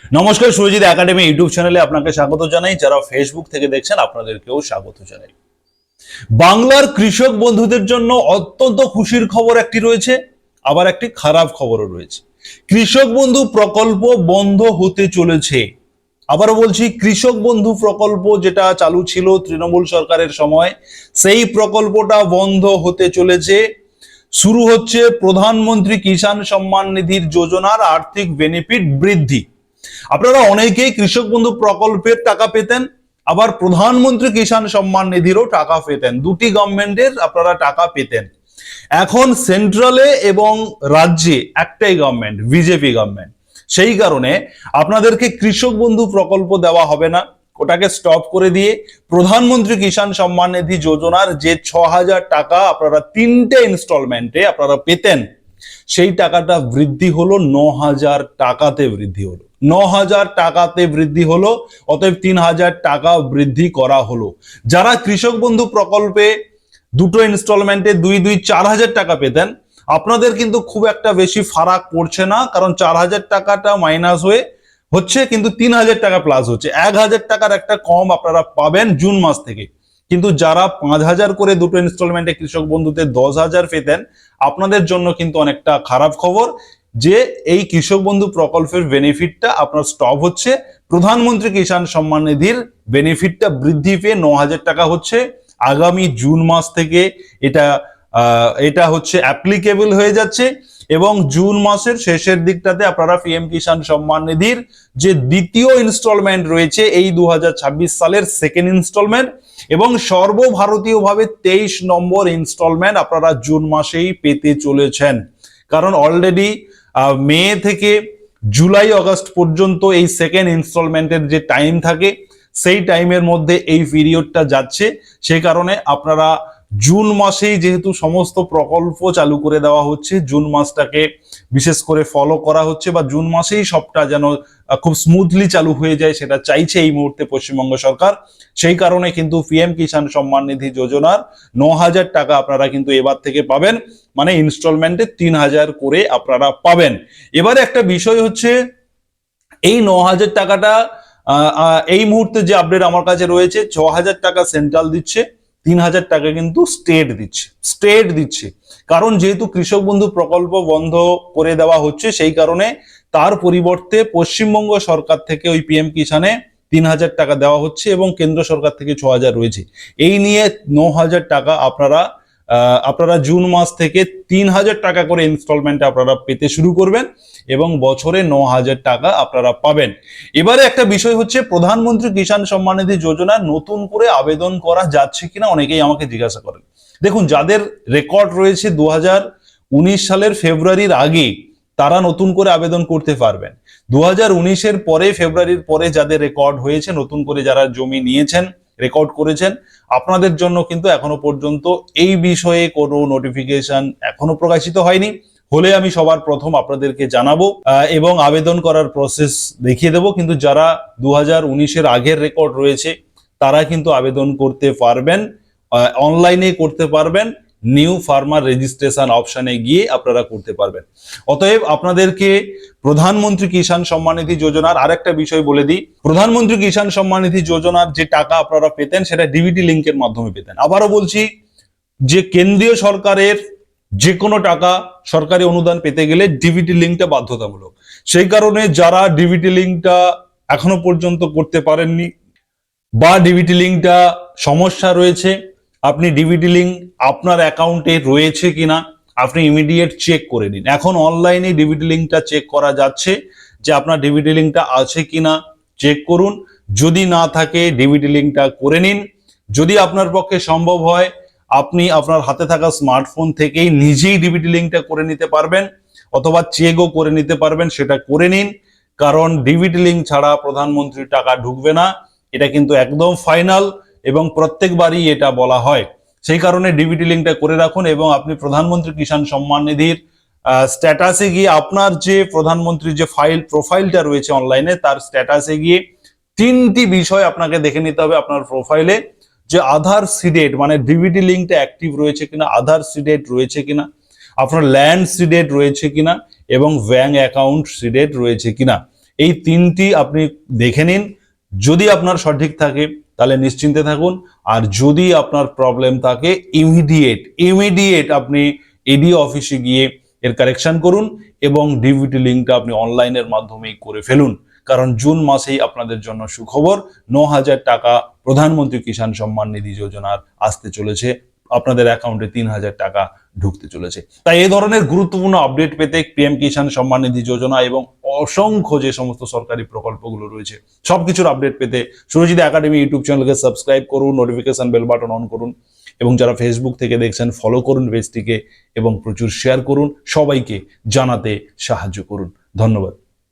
নমস্কার, Surajit academy YouTube চ্যানেলে আপনাকে স্বাগত জানাই। যারা ফেসবুক থেকে দেখছেন আপনাদেরকেও স্বাগত জানাই। বাংলার কৃষক বন্ধুদের জন্য অত্যন্ত খুশির খবর একটি রয়েছে, আবার একটি খারাপ খবরও রয়েছে। কৃষক বন্ধু প্রকল্প বন্ধ হতে চলেছে। আবারও বলছি, কৃষক বন্ধু প্রকল্প যেটা চালু ছিল তৃণমূল সরকারের সময়, সেই প্রকল্পটা বন্ধ হতে চলেছে। শুরু হচ্ছে প্রধানমন্ত্রী কিষাণ সম্মান নিধির যোজনার আর্থিক বেনিফিট বৃদ্ধি। আপনারা অনেকেই কৃষক বন্ধু প্রকল্পের টাকা পেতেন, আবার প্রধানমন্ত্রী কিষাণ সম্মান নিধিরও টাকা পেতেন। দুটি গভর্নমেন্টের আপনারা টাকা পেতেন। এখন সেন্ট্রালে এবং রাজ্যে একটাই গভর্নমেন্ট, বিজেপি গভর্নমেন্ট। সেই কারণে আপনাদেরকে কৃষক বন্ধু প্রকল্প দেওয়া হবে না, ওটাকে স্টপ করে দিয়ে প্রধানমন্ত্রী কিষাণ সম্মান নিধি যোজনার যে 6,000 টাকা আপনারা 3টে ইনস্টলমেন্টে আপনারা পেতেন, সেই টাকাটা বৃদ্ধি হলো 9,000 টাকাতে বৃদ্ধি হলো। 9,000 টাকাতে বৃদ্ধি হলো, অতএব 3,000 টাকা বৃদ্ধি করা হলো। যারা কৃষক বন্ধু প্রকল্পে দুটো ইনস্টলমেন্টে 4,000 টাকা পেতেন, আপনাদের কিন্তু খুব একটা বেশি ফারাক পড়ছে না, কারণ 4,000 টাকাটা মাইনাস হয়ে হচ্ছে কিন্তু 3,000 টাকা প্লাস হচ্ছে। 1,000 টাকার একটা কম আপনারা পাবেন জুন মাস থেকে। কিন্তু যারা 5,000 করে দুটো ইনস্টলমেন্টে কৃষক বন্ধুতে 10,000 পেতেন, আপনাদের জন্য কিন্তু অনেকটা খারাপ খবর যে এই কৃষক বন্ধু প্রকল্পের বেনিফিটটা আপনার স্টপ হচ্ছে। প্রধানমন্ত্রী কিষাণ সম্মান নিধির বেনিফিটটা বৃদ্ধি পেয়ে 9,000 টাকা হচ্ছে। আগামী জুন মাস থেকে এটা হচ্ছে অ্যাপ্লিকেবল হয়ে যাচ্ছে, এবং জুন মাসের শেষের দিকটাতে আপনারা পিএম কিষাণ সম্মান নিধির যে দ্বিতীয় ইনস্টলমেন্ট রয়েছে, এই 2026 সালের সেকেন্ড ইনস্টলমেন্ট এবং সর্বভারতীয়ভাবে 23 নম্বর ইনস্টলমেন্ট আপনারা জুন মাসেই পেতে চলেছেন। কারণ অলরেডি মে থেকে জুলাই আগস্ট পর্যন্ত এই সেকেন্ড ইনস্টলমেন্টের যে টাইম থাকে, সেই টাইমের মধ্যে এই পিরিয়ডটা যাচ্ছে। সেই কারণে আপনারা জুন মাসেই যেহেতু সমস্ত প্রকল্প চালু করে দেওয়া হচ্ছে, জুন মাসটাকে বিশেষ করে ফলো করা হচ্ছে, বা জুন মাসেই সবটা যেন খুব স্মুথলি চালু হয়ে যায় সেটা চাইছে এই মুহূর্তে পশ্চিমবঙ্গ সরকার। সেই কারণে কিন্তু পিএম কিষাণ সম্মান নিধি যোজনার 9,000 টাকা আপনারা কিন্তু এবার থেকে পাবেন, মানে ইনস্টলমেন্টে 3,000 করে আপনারা পাবেন। এবারে একটা বিষয় হচ্ছে, এই 9,000 টাকাটা এই মুহূর্তে যে আপডেট আমার কাছে রয়েছে, 6,000 টাকা সেন্ট্রাল দিচ্ছে, 3,000 টাকা কিন্তু স্টেট দিচ্ছে। কারণ যেহেতু কৃষক বন্ধু প্রকল্প বন্ধ করে দেওয়া হচ্ছে, সেই কারণে তার পরিবর্তে পশ্চিমবঙ্গ সরকার থেকে ওই পিএম কিষাণে 3,000 টাকা দেওয়া হচ্ছে এবং কেন্দ্র সরকার থেকে 6,000 রয়েছে। এই নিয়ে 9,000 টাকা আপনারা জুন মাস থেকে 3,000 টাকা করে ইনস্টলমেন্টে আপনারা পেতে শুরু করবেন এবং বছরে 9,000 টাকা আপনারা পাবেন। এবারে একটা বিষয় হচ্ছে, প্রধানমন্ত্রী কিষাণ সম্মান নিধি যোজনা নতুন করে আবেদন করা যাচ্ছে কিনা অনেকেই আমাকে জিজ্ঞাসা করেন। দেখুন, যাদের রেকর্ড রয়েছে 2019 সালের ফেব্রুয়ারির আগে, তারা নতুন করে আবেদন করতে পারবেন। 2019-এর পরে, ফেব্রুয়ারির পরে যাদের রেকর্ড হয়েছে, নতুন করে যারা জমি নিয়েছেন, রেকর্ড করেছেন, আপনাদের জন্য কিন্তু এখনো পর্যন্ত এই বিষয়ে কোনো নোটিফিকেশন এখনো প্রকাশিত হয়নি। হলে আমি সবার প্রথম আপনাদেরকে জানাবো এবং আবেদন করার প্রসেস দেখিয়ে দেবো। কিন্তু যারা 2019-এর আগের রেকর্ড রয়েছে, তারা কিন্তু আবেদন করতে পারবেন, অনলাইনে করতে পারবেন, নিউ ফার্মার রেজিস্ট্রেশন অপশনে গিয়ে আপনারা করতে পারবেন। অতএব আপনাদেরকে প্রধানমন্ত্রী কিষাণ সম্মান নিধি যোজনার আরেকটা বিষয় বলে দিই। প্রধানমন্ত্রী কিষাণ সম্মান নিধি যোজনার যে টাকা আপনারা পেতেন, সেটা ডিবিটি লিঙ্কের মাধ্যমে পেতেন। আবারও বলছি যে কেন্দ্রীয় সরকারের যে কোনো টাকা, সরকারি অনুদান পেতে গেলে ডিবিটি লিঙ্কটা বাধ্যতামূলক। সেই কারণে যারা ডিবিটি লিঙ্কটা এখনো পর্যন্ত করতে পারেননি, বা ডিবিটি লিঙ্কটা সমস্যা রয়েছে, আপনি ডিবিটি লিঙ্ক আপনার অ্যাকাউন্টে রয়েছে কিনা আপনি ইমিডিয়েট চেক করে নিন। এখন অনলাইনে ডিবিটি লিঙ্কটা চেক করা যাচ্ছে যে আপনার ডিবিটি লিঙ্কটা আছে কিনা চেক করুন। যদি না থাকে ডিবিটি লিঙ্কটা করে নিন। যদি আপনার পক্ষে সম্ভব হয়, আপনি আপনার হাতে থাকা স্মার্টফোন থেকেই নিজেই ডিবিটি লিঙ্কটা করে নিতে পারবেন, অথবা চেকও করে নিতে পারবেন, সেটা করে নিন। কারণ ডিবিটি লিঙ্ক ছাড়া প্রধানমন্ত্রীর টাকা ঢুকবে না, এটা কিন্তু একদম ফাইনাল এবং প্রত্যেকবারই এটা বলা হয়। সেই কারণে ডিবিটি লিঙ্কটা করে রাখুন এবং আপনি প্রধানমন্ত্রী কিষাণ সম্মান নিধির স্ট্যাটাসে গিয়ে আপনার যে প্রধানমন্ত্রীর যে প্রোফাইলটা রয়েছে অনলাইনে, তার স্ট্যাটাসে গিয়ে 3টি বিষয় আপনাকে দেখে নিতে হবে আপনার প্রোফাইলে, যে আধার সিডেড মানে ডিবিটি লিঙ্কটা অ্যাক্টিভ রয়েছে কিনা, আধার সিডেড রয়েছে কিনা, আপনার ল্যান্ড সিডেড রয়েছে কিনা এবং ব্যাংক অ্যাকাউন্ট সিডেড রয়েছে কিনা। এই তিনটি আপনি দেখে নিন, যদি আপনার সঠিক থাকে তাহলে নিশ্চিন্তে থাকুন, আর যদি আপনার প্রবলেম থাকে ইমিডিয়েট আপনি এডিও অফিসে গিয়ে এর কারেকশন করুন এবং ডিবিটি লিঙ্কটা আপনি অনলাইনের মাধ্যমেই করে ফেলুন। কারণ জুন মাসেই আপনাদের জন্য সুখবর, 9,000 টাকা প্রধানমন্ত্রী কিষাণ সম্মান নিধি যোজনার আসতে চলেছে, আপনাদের অ্যাকাউন্টে 3,000 টাকা ঢুকতে চলেছে। তাই এই ধরনের গুরুত্বপূর্ণ আপডেট পেতে পিএম কিষাণ সম্মান নিধি যোজনা এবং অসংখ্য যে সমস্ত সরকারি প্রকল্পগুলো রয়েছে সবকিছুর আপডেট পেতে সুরজিৎ একাডেমি ইউটিউব চ্যানেলকে সাবস্ক্রাইব করুন, নোটিফিকেশন বেল বাটন অন করুন এবং যারা ফেসবুক থেকে দেখছেন ফলো করুন পেজটিকে এবং প্রচুর শেয়ার করুন, সবাইকে জানাতে সাহায্য করুন। ধন্যবাদ।